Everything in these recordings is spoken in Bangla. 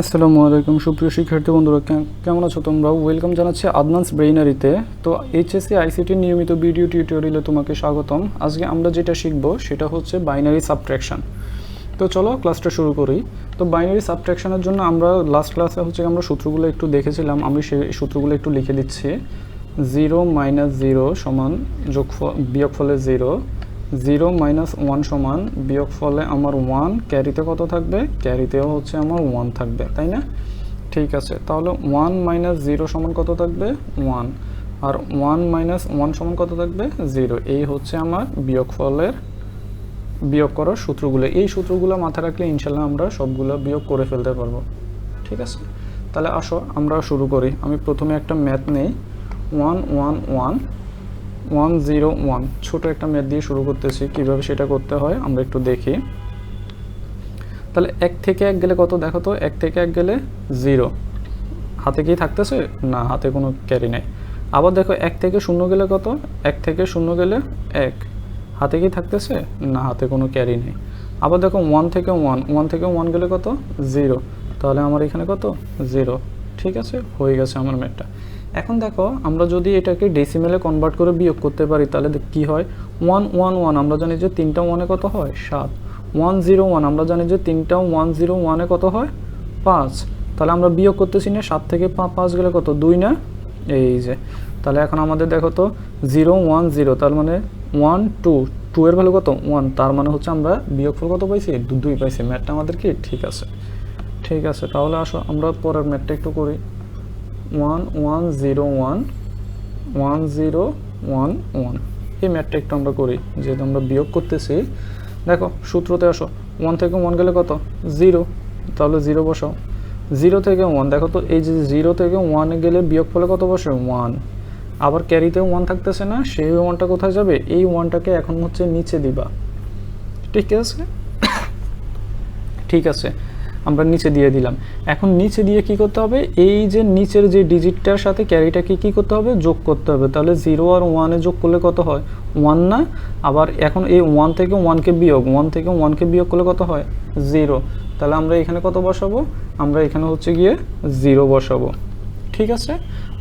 আসসালামু আলাইকুম সুপ্রিয় শিক্ষার্থী বন্ধুরা, কেমন আছো তোমরা? ওয়েলকাম জানাচ্ছি অ্যাডভান্স ব্রেইনারিতে। তো এইচএসসি আইসিটি নিয়মিত ভিডিও টিউটোরিয়ালে তোমাকে স্বাগতম। আজকে আমরা যেটা শিখব সেটা হচ্ছে বাইনারি সাবট্রাকশন। তো চলো ক্লাসটা শুরু করি। তো বাইনারি সাবট্রাকশনের জন্য আমরা লাস্ট ক্লাসে আমরা সূত্রগুলো একটু দেখেছিলাম। আমি সেই সূত্রগুলো একটু লিখে দিচ্ছি। 0 - 0 সমান বিয়োগফলে 0, 0 - 1 সমান বিয়োগফলে আমার 1, ক্যারিতে কত থাকবে? ক্যারিতেও হচ্ছে আমার 1 থাকবে, তাই না? ঠিক আছে, তাহলে 1 - 0 সমান কত থাকবে? 1, আর 1 - 1 সমান কত থাকবে? 0। এই হচ্ছে আমার বিয়োগ করার সূত্রগুলো। এই সূত্রগুলো মাথায় রাখলে ইনশাল্লাহ আমরা সবগুলো বিয়োগ করে ফেলতে পারবো। ঠিক আছে, তাহলে আসো আমরা শুরু করি। আমি প্রথমে একটা ম্যাথ নেই, 1 1 1 1 0 1, ছোট একটা ম্যাথ দিয়ে শুরু করতেছি। কিভাবে সেটা করতে হয় আমরা একটু দেখি। তাহলে 1 থেকে 1 গেলে কত? দেখো তো, 1 থেকে 1 গেলে 0, হাতে কি থাকতেছে? না, হাতে কোনো ক্যারি নাই। আবার দেখো 1 থেকে 0 গেলে কত? 1 থেকে 0 গেলে 1, হাতে কি থাকতেছে? না, হাতে কোনো ক্যারি নেই। আবার দেখো 1 থেকে 1 থেকে 1 গেলে কত? 0, তাহলে আমার এখানে কত? 0। ঠিক আছে, হয়ে গেছে আমার ম্যাথটা। এখন দেখো আমরা যদি এটাকে ডেসিমেলে কনভার্ট করে বিয়োগ করতে পারি তাহলে কি হয়? 1 1 1 আমরা জানি যে 3টা 1-এ কত হয়? 7। 1 0 1 আমরা জানি যে 3টা 1 0 1-এ কত হয়? 5। তাহলে আমরা বিয়োগ করতেছি না, 7 থেকে 5 গেলে কত? 2 না? এই যে, তাহলে এখন আমাদের দেখো তো 0 1 0, তার মানে 1 2, 2 এর ভ্যালু কত? 1, তার মানে হচ্ছে আমরা বিয়োগফল কত পাইছি? 2 পাইছি। ম্যাথটা আমাদের কি ঠিক আছে? ঠিক আছে, তাহলে আসো আমরা পরের ম্যাথটা একটু করি। 1 1 0 1 1 0 1 1, এই ম্যাথটা একটু আমরা করি, যেহেতু আমরা বিয়োগ করতেছি। দেখো সূত্রতে আসো, 1 থেকে 1 গেলে কত? 0, তাহলে 0 বসাও। 0 থেকে 1, দেখো তো এই যে 0 থেকে 1 গেলে বিয়োগফলে কত বসে? 1। আবার ক্যারিতেও 1 থাকতেছে না, সেই 1টা কোথায় যাবে? এই 1টাকে এখন হচ্ছে নিচে দিবা। ঠিক আছে, ঠিক আছে, আমরা নিচে দিয়ে দিলাম। এখন নিচে দিয়ে কি করতে হবে? এই যে নিচের যে ডিজিটটার সাথে ক্যারিটাকে কি করতে হবে? যোগ করতে হবে। তাহলে 0 আর 1-এ যোগ করলে কত হয়? 1 না? আবার এখন এই 1 থেকে 1কে বিয়োগ করলে কত হয়? 0। তাহলে আমরা এখানে কত বসাবো? আমরা এখানে হচ্ছে গিয়ে 0 বসাবো। ঠিক আছে,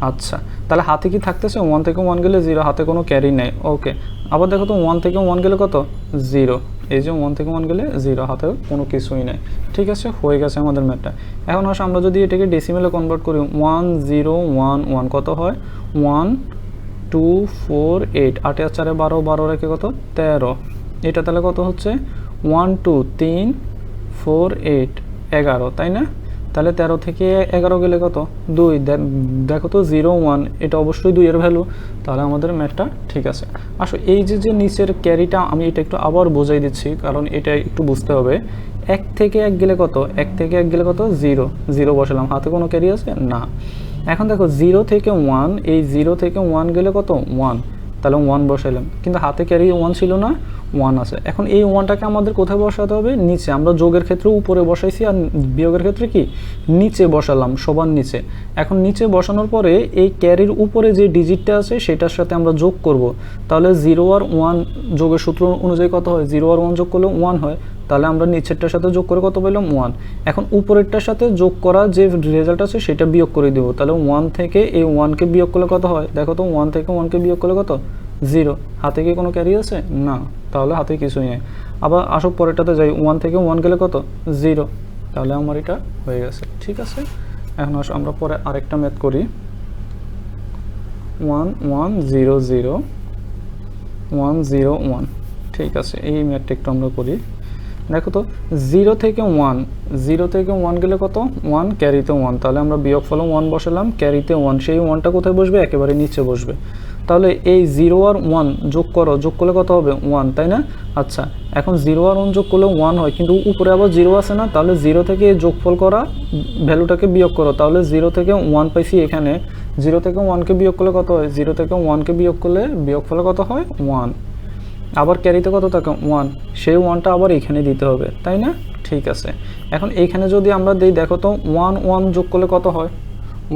আচ্ছা, তাহলে হাতে কি থাকতেছে? 1 থেকে 1 গেলে 0, হাতে কোনো ক্যারি নেই। ওকে, আবার দেখো তো 1 থেকে 1 গেলে কত? 0। এই যে 1 থেকে 1 গেলে 0, হাতেও কোনো কিছুই নেই। ঠিক আছে, হয়ে গেছে আমাদের ম্যাথটা। এখন আসলে আমরা যদি এটাকে ডেসিমেলে কনভার্ট করি, 1 0 1 1 কত হয়? 1 2 4 8, 8 আর 4 12, 12 রেখে কত? 13। এটা তাহলে কত হচ্ছে? 1 2 3 4 8 11, তাই না? তাহলে 13 থেকে 11 গেলে কত? 2। দেখো তো 0 1, এটা অবশ্যই 2 এর ভ্যালু, তাহলে আমাদের ম্যাথটা ঠিক আছে। আসলে এই যে নিচের ক্যারিটা আমি এটা একটু আবার বোঝাই দিচ্ছি, কারণ এটা একটু বুঝতে হবে। 1 থেকে 1 গেলে কত? 1 থেকে 1 গেলে কত? 0, 0 বসালাম, হাতে কোনো ক্যারি আছে? না। এখন দেখো 0 থেকে 1, এই 0 থেকে 1 গেলে কত? 1, তাহলে 1 বসাইলাম, কিন্তু হাতে ক্যারি 1 ছিল না, 1 আছে। এখন এই 1টাকে আমাদের কোথায় বসাতে হবে? নিচে। আমরা যোগের ক্ষেত্রে উপরে বসাইছি, আর বিয়োগের ক্ষেত্রে কি? নিচে বসালাম, সবার নিচে। এখন নিচে বসানোর পরে এই ক্যারির উপরে যে ডিজিটটা আছে সেটার সাথে আমরা যোগ করব। তাহলে 0 আর 1 যোগের সূত্র অনুযায়ী কত হয়? 0 আর 1 যোগ করলে 1 হয়। তাহলে আমরা নিচেরটার সাথে যোগ করে কত পেলাম? 1। এখন উপরেরটার সাথে যোগ করা যে রেজাল্ট আছে সেটা বিয়োগ করে দেবো। তাহলে 1 থেকে এই 1কে বিয়োগ করলে কত হয়? দেখো তো 1 থেকে 1কে বিয়োগ করলে কত? 0। হাতে কি কোনো ক্যারি আছে? না, তাহলে হাতে কিছুই নেই। আবার আসো পরেরটাতে যাই, 1 থেকে 1 গেলে কত? 0। তাহলে আমার এটা হয়ে গেছে। ঠিক আছে, এখন আসো আমরা পরে আরেকটা ম্যাথ করি। 1 1 0 0 1 0 1, ঠিক আছে, এই ম্যাথটা একটু আমরা করি। দেখো তো 0 থেকে 1 গেলে কত? 1, ক্যারিতে 1, তাহলে আমরা বিয়োগফলে 1 বসালাম, ক্যারিতে 1, সেই 1টা কোথায় বসবে? একেবারে নিচে বসবে। তাহলে এই 0 আর 1 যোগ করলে কত হবে? 1, তাই না? আচ্ছা, এখন 0 আর 1 যোগ করলে 1 হয়, কিন্তু উপরে আবার 0 আছে না? তাহলে 0 থেকে যোগফল করা ভ্যালুটাকে বিয়োগ করো। তাহলে 0 থেকে 1 পাইছি এখানে, 0 থেকে 1কে বিয়োগ করলে কত হয়? 0 থেকে 1কে বিয়োগ করলে বিয়োগফলে কত হয়? 1। আবার ক্যারিতে কত থাকে? 1, সেই 1টা আবার এখানে দিতে হবে, তাই না? ঠিক আছে, এখন এইখানে যদি আমরা দিই, দেখো তো 1 1 যোগ করলে কত হয়?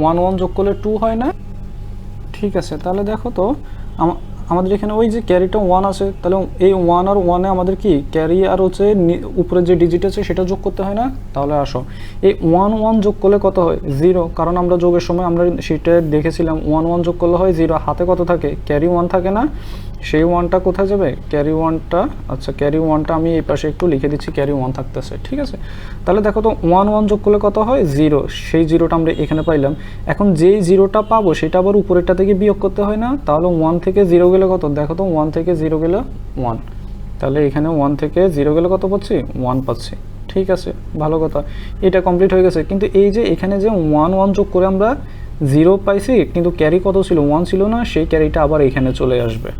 1 1 যোগ করলে 2 হয় না? ঠিক আছে, তাহলে দেখো তো আমাদের এখানে ওই যে ক্যারিটা 1 আছে, তাহলে এই 1 আর 1-এ আমাদের কি ক্যারি আর হচ্ছে উপরে যে ডিজিট আছে সেটা যোগ করতে হয় না? তাহলে আসো এই 1 1 যোগ করলে কত হয়? 0, কারণ আমরা যোগের সময় আমরা সেটা দেখেছিলাম 1 1 যোগ করলে হয় 0, হাতে কত থাকে? ক্যারি 1 থাকে না? সেই 1টা কোথায় যাবে? ক্যারি 1টা, আচ্ছা ক্যারি 1টা আমি এই পাশে একটু লিখে দিচ্ছি, ক্যারি 1 থাকতেছে, ঠিক আছে। তাহলে দেখো তো 1 1 যোগ করলে কত হয়? 0, সেই 0টা আমরা এখানে পাইলাম। এখন যেই 0টা পাবো সেটা আবার উপরেরটা থেকে বিয়োগ করতে হয় না? তাহলে 1 থেকে 0 গেলে কত? দেখো তো 1 থেকে 0 গেলে 1, তাহলে এখানে 1 থেকে 0 গেলে কত পাচ্ছি? 1 পাচ্ছি, ঠিক আছে, ভালো কথা, এটা কমপ্লিট হয়ে গেছে। কিন্তু এই যে এখানে যে 1 1 যোগ করে আমরা 0 পাইছি, কিন্তু ক্যারি কত ছিল? 1 ছিল না, সেই ক্যারিটা আবার এখানে চলে আসবে।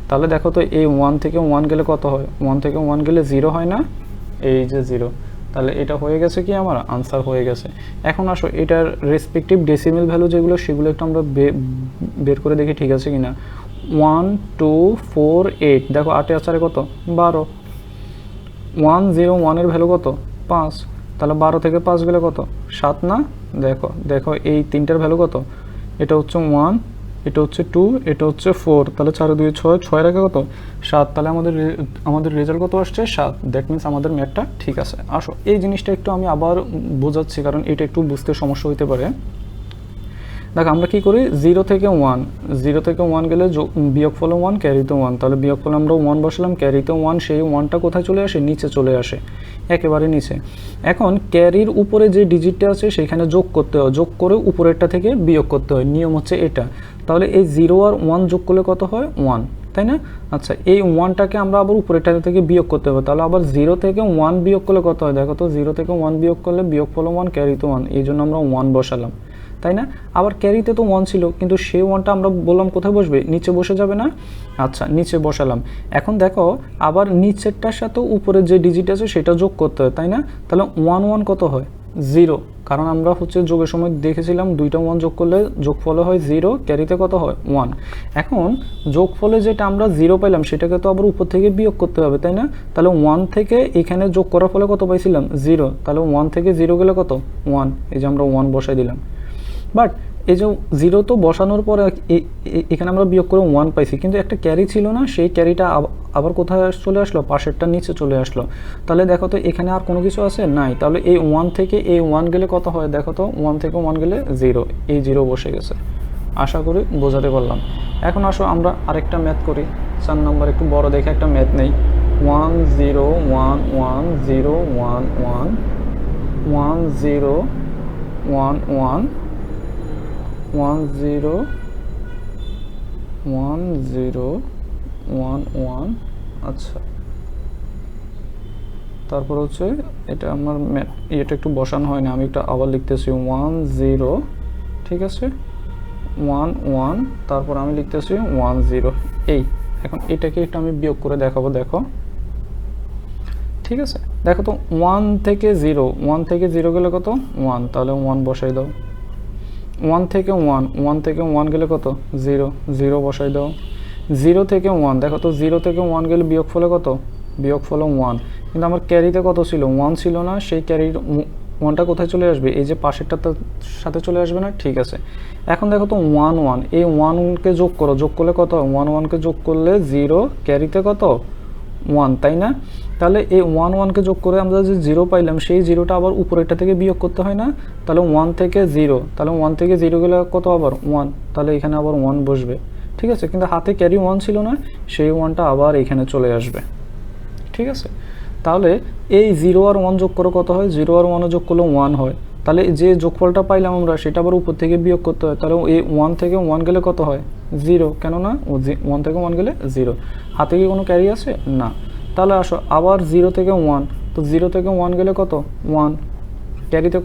তাহলে দেখো তো এই 1 থেকে 1 গেলে কত হয়? 1 থেকে 1 গেলে 0 হয় না? এই যে 0, তাহলে এটা হয়ে গেছে কি আমার আনসার হয়ে গেছে। এখন আসো এটার রেসপেক্টিভ ডেসিমেল ভ্যালু যেগুলো সেগুলো একটু আমরা বের করে দেখি ঠিক আছে কিনা। 1 2 4 8, দেখো 8 আর 4 কত? 12। 1 0 1 এর ভ্যালু কত? 5, তাহলে 12 থেকে 5 গেলে কত? 7 না? দেখো দেখো এই তিনটার ভ্যালু কত? এটা হচ্ছে 1, এটা হচ্ছে 2, এটা হচ্ছে 4, তাহলে 4 2 6, 6 রাখে কত? 7, তাহলে আমাদের রেজাল্ট কত আসছে? 7। দ্যাট মিনস আমাদের ম্যাথটা ঠিক আছে। আসো এই জিনিসটা একটু আমি আবার বোঝাচ্ছি, কারণ এটা একটু বুঝতে সমস্যা হতে পারে। দেখো আমরা কি করি, 0 থেকে 1 গেলে বিয়োগফল 1, ক্যারিতে 1, তাহলে বিয়োগফল আমরা 1 বসালাম, ক্যারিতে 1, সেই 1টা কোথায় চলে আসে? নিচে চলে আসে, একেবারে নিচে। এখন ক্যারির উপরে যে ডিজিটটা আছে সেখানে যোগ করতে হয়, যোগ করে উপরেরটা থেকে বিয়োগ করতে হয়, নিয়ম হচ্ছে এটা। তাহলে এই 0 আর 1 যোগ করলে কত হয়? 1, তাই না? আচ্ছা এই 1টাকে আমরা আবার উপরেরটা থেকে বিয়োগ করতে হবে, তাহলে আবার 0 থেকে 1 বিয়োগ করলে কত হয়? দেখো তো 0 থেকে 1 বিয়োগ করলে বিয়োগফল 1, ক্যারিতে 1, এই জন্য আমরা 1 বসালাম, তাই না? আবার ক্যারিতে তো 1 ছিল, কিন্তু সেই 1টা আমরা বললাম কোথায় বসবে? নিচে বসে যাবে না? আচ্ছা নিচে বসালাম। এখন দেখো আবার নিচেরটার সাথে উপরের যে ডিজিট আছে সেটা যোগ করতে হয়, তাই না? তাহলে 1 1 কত হয়? 0, কারণ আমরা হচ্ছে যোগের সময় দেখেছিলাম 2টা 1 যোগ করলে যোগফলে হয় 0, ক্যারিতে কত হয়? 1। এখন যোগফলে যেটা আমরা 0 পাইলাম সেটাকে তো আবার উপর থেকে বিয়োগ করতে হবে, তাই না? তাহলে 1 থেকে এখানে যোগ করার ফলে কত পাইছিলাম? 0, তাহলে 1 থেকে 0 গেলে কত? 1, এই যে আমরা 1 বসাই দিলাম। বাট এই যে 0 তো বসানোর পরে এখানে আমরা বিয়োগ করে 1 পাইছি, কিন্তু একটা ক্যারি ছিল না, সেই ক্যারিটা আবার কোথায় চলে আসলো? পাশেরটা নিচে চলে আসলো। তাহলে দেখো তো এখানে আর কোনো কিছু আছে? নাই। তাহলে এই 1 থেকে এই 1 গেলে কত হয়? দেখো তো 1 থেকে 1 গেলে 0, এই 0 বসে গেছে। আশা করি বোঝাতে পারলাম। এখন আসো আমরা আরেকটা ম্যাথ করি, 4 নম্বর একটু বড় দেখে একটা ম্যাথ নেই। 1 0 1 1 0 1 1 1 0 1 1 1 0 1 0 1 1, আচ্ছা তারপর হচ্ছে এটা আমার এটা একটু বসানো হয় না, আমি একটা আবার লিখতেছি 1 0, ঠিক আছে 1 1, তারপর আমি লিখতেছি 1 0, এই এখন এটাকে একটু আমি বিয়োগ করে দেখাবো, দেখো ঠিক আছে। দেখো তো 1 থেকে 0 গেলে কত? 1, তাহলে 1 বসাই দাও। 1 থেকে 1 গেলে কত? 0, 0 বসাই দাও। 0 থেকে 1, দেখো তো 0 থেকে 1 গেলে বিয়োগফলে কত? বিয়োগফলে 1, কিন্তু আমার ক্যারিতে কত ছিল? 1 ছিল না, সেই ক্যারির 1টা কোথায় চলে আসবে? এই যে পাশেরটার সাথে চলে আসবে না? ঠিক আছে। এখন দেখো তো 1 1, এই 1কে যোগ করো, যোগ করলে কত? 1 1কে যোগ করলে 0, ক্যারিতে কত? 1, তাই না? তাহলে এই 1 1কে যোগ করে আমরা যে 0 পাইলাম, সেই 0টা আবার উপরেরটা থেকে বিয়োগ করতে হয় না? তাহলে 1 থেকে 0, তাহলে 1 থেকে 0 গেলে কত? আবার 1, তাহলে এখানে আবার 1 বসবে, ঠিক আছে। কিন্তু হাতে ক্যারি 1 ছিল না, সেই 1টা আবার এখানে চলে আসবে, ঠিক আছে। তাহলে এই 0 আর 1 যোগ করে কত হয়? 0 আর 1 যোগ করলে 1 হয়, তাহলে যে যোগফলটা পাইলাম আমরা সেটা আবার উপর থেকে বিয়োগ করতে হয়, তাহলে এই 1 থেকে 1 গেলে কত হয়? 0, কেননা 1 থেকে 1 গেলে 0, হাতে কি কোনো ক্যারি আছে? না। তাহলে আসো আবার 0 থেকে 1, তো 0 থেকে 1 গেলে কত? 1, ক্যারিতে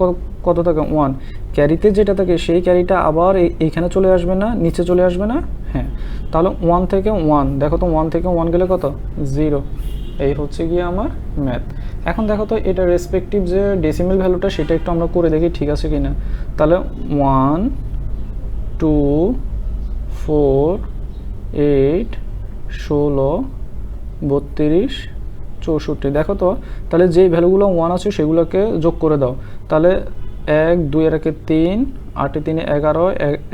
কত থাকে? 1, ক্যারিতে যেটা থাকে সেই ক্যারিটা আবার এইখানে চলে আসবে না? নিচে চলে আসবে না? হ্যাঁ, তাহলে 1 থেকে 1, দেখো তো 1 থেকে 1 গেলে কত? 0, এই হচ্ছে গিয়ে আমার ম্যাথ। এখন দেখো তো এটা রেসপেক্টিভ যে ডেসিমেল ভ্যালুটা সেটা একটু আমরা করে দেখি ঠিক আছে কিনা। তাহলে 1 2 4 8 16 32 64, দেখো তো তাহলে যেই ভ্যালুগুলো 1 আছে সেগুলোকে যোগ করে দাও। তাহলে 1 2 এর 3 8 3 11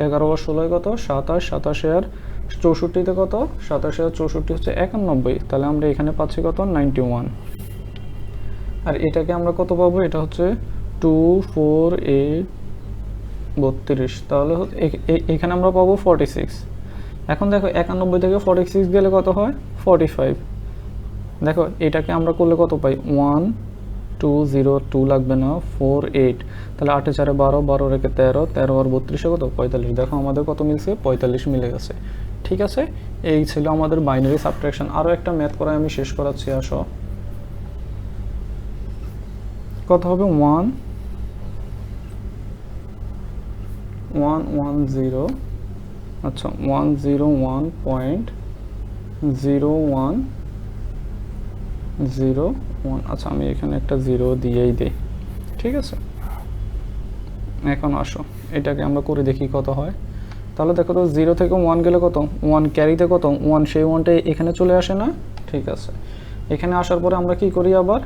11 আর 16 কত? 27, 27 আর 64তে কত 27,64 হচ্ছে 91, তাহলে আমরা এখানে পাচ্ছি কত 91। আর এটাকে আমরা কত পাবো, এটা হচ্ছে 24832, তাহলে এখানে আমরা পাবো 46। এখন দেখো 91 থেকে 46 গেলে কত হয় 45। দেখো এটাকে আমরা করলে কত পাই 1202 লাগবে না 48, তাহলে 8 এ 4 12, 12 রেখে 13, 13 আর 32 কত 45। দেখো আমাদের কত মিলছে 45 মিলে গেছে। ঠিক আছে, এই ছিল আমাদের বাইনারি সাবট্রাকশন। আরও একটা ম্যাথ করে আমি শেষ করাচ্ছি, আসো। কত হবে 110, আচ্ছা 101.0101, আচ্ছা আমি এখানে একটা 0 দিয়েই দিই। ঠিক আছে, এখন আসো এটাকে আমরা করে দেখি কত হয়। তাহলে দেখো তো 0 থেকে 1 গেলে কত 1, ক্যারিতে কত 1, সেই 1টা এখানে চলে আসে না। ঠিক আছে, এখানে আসার পরে আমরা কি করি আবার,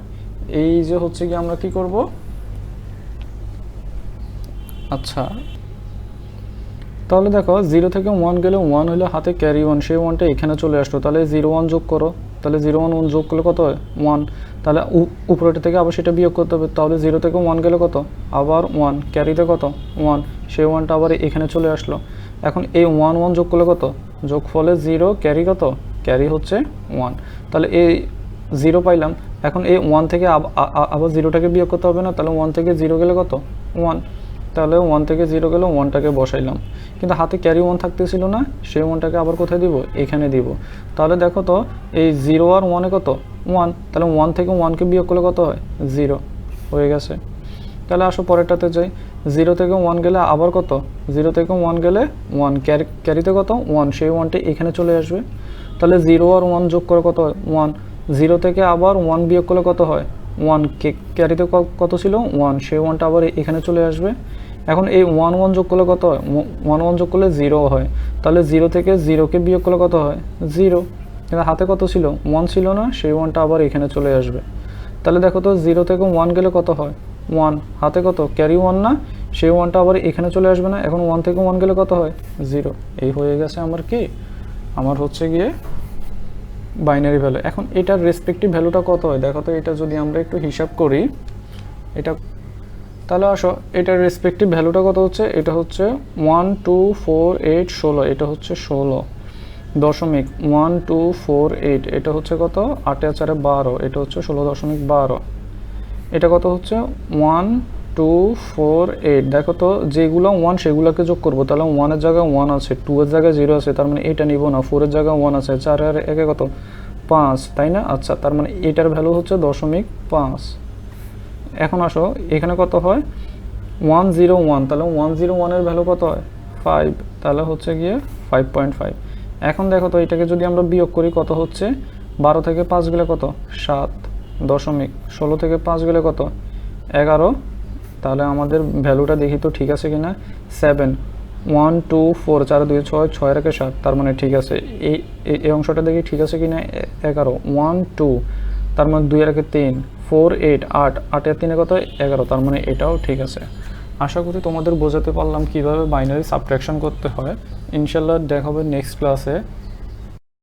এই যে হচ্ছে কি আমরা কি করব, আচ্ছা তাহলে দেখো 0 থেকে 1 গেলে 1 হলে হাতে ক্যারি 1, সেই 1টা এখানে চলে আসলো, তাহলে 0 1 যোগ করো, তাহলে 0 1 1 যোগ করলে কত হয় 1, তাহলে উপরেটা থেকে আবার সেটা বিয়োগ করতে হবে, তাহলে 0 থেকে 1 গেলে কত আবার 1, ক্যারিতে কত 1, সেই 1টা আবার এখানে চলে আসলো। এখন এই 1 1 যোগ করলে কত, যোগ ফলে 0, ক্যারি কত, ক্যারি হচ্ছে 1, তাহলে এই 0 পাইলাম। এখন এই 1 থেকে আবার 0টাকে বিয়োগ করতে হবে না, তাহলে 1 থেকে 0 গেলে কত 1, তাহলে 1 থেকে 0 গেলে 1টাকে বসাইলাম, কিন্তু হাতে ক্যারি 1 থাকতেছিল না, সেই 1টাকে আবার কোথায় দিব, এখানে দিব। তাহলে দেখো তো এই 0 আর 1 এ কত 1, তাহলে 1 থেকে 1কে বিয়োগ করলে কত হয় 0 হয়ে গেছে। তাহলে আসো পরেরটাতে যাই, 0 থেকে 1 গেলে আবার কত, 0 থেকে 1 গেলে 1, ক্যারিতে কত 1, সেই 1টা এখানে চলে আসবে, তাহলে 0 আর 1 যোগ করে কত হয় 1, 0 থেকে আবার 1 বিয়োগ করলে কত হয় 1, ক্যারিতে কত ছিল 1, সেই 1টা আবার এখানে চলে আসবে। এখন এই 1 1 যোগ করলে কত হয় 1 1 যোগ করলে 0 হয়, তাহলে 0 থেকে 0কে বিয়োগ করলে কত হয় 0, কিন্তু হাতে কত ছিল 1 ছিল না, সেই 1টা আবার এখানে চলে আসবে। তাহলে দেখো তো 0 থেকে 1 গেলে কত হয় 1, হাতে কত ক্যারি 1 না, সেই 1টা আবার এখানে চলে আসবে না, এখন 1 থেকে 1 গেলে কত হয় 0। এই হয়ে গেছে আমার কি, আমার হচ্ছে গিয়ে বাইনারি ভ্যালু। এখন এটার রেসপেক্টিভ ভ্যালুটা কত হয় দেখো তো, এটা যদি আমরা একটু হিসাব করি, এটা তাহলে আসো এটার রেসপেক্টিভ ভ্যালুটা কত হচ্ছে, এটা হচ্ছে 124816, এটা হচ্ছে 16.1248, এটা হচ্ছে কত 8 এ 4 12, এটা হচ্ছে 16.12, এটা কত হচ্ছে 1248। দেখো তো যেগুলো 1 সেগুলোকে যোগ করবো, তাহলে 1 এর জায়গায় 1 আছে, 2 এর জায়গায় 0 আছে, তার মানে এটা নিব না, 4 এর জায়গায় 1 আছে, 4 আর 1 কত 5, তাই না। আচ্ছা তার মানে এটার ভ্যালু হচ্ছে 0.5। এখন আসো এখানে কত হয় 101, তাহলে 101 এর ভ্যালু কত হয় 5, তাহলে হচ্ছে গিয়ে 5.5। এখন দেখো তো এটাকে যদি আমরা বিয়োগ করি কত হচ্ছে, 12 থেকে 5 গেলে কত 7, 16 থেকে 5 গেলে কত 11, তাহলে আমাদের ভ্যালুটা দেখি তো ঠিক আছে কিনা, 7 1 2 4 4 2 6 6 রেখে 7, তার মানে ঠিক আছে। এই অংশটা দেখি ঠিক আছে কিনা, 11 1 2, তার মানে 2 রেখে 3 4 8 8 8 এর 3 কত 11, তার মানে এটাও ঠিক আছে। আশা করি তোমাদের বোঝাতে পারলাম কিভাবে বাইনারি সাবট্রাকশন করতে হয়। ইনশাল্লাহ দেখা হবে নেক্সট ক্লাসে।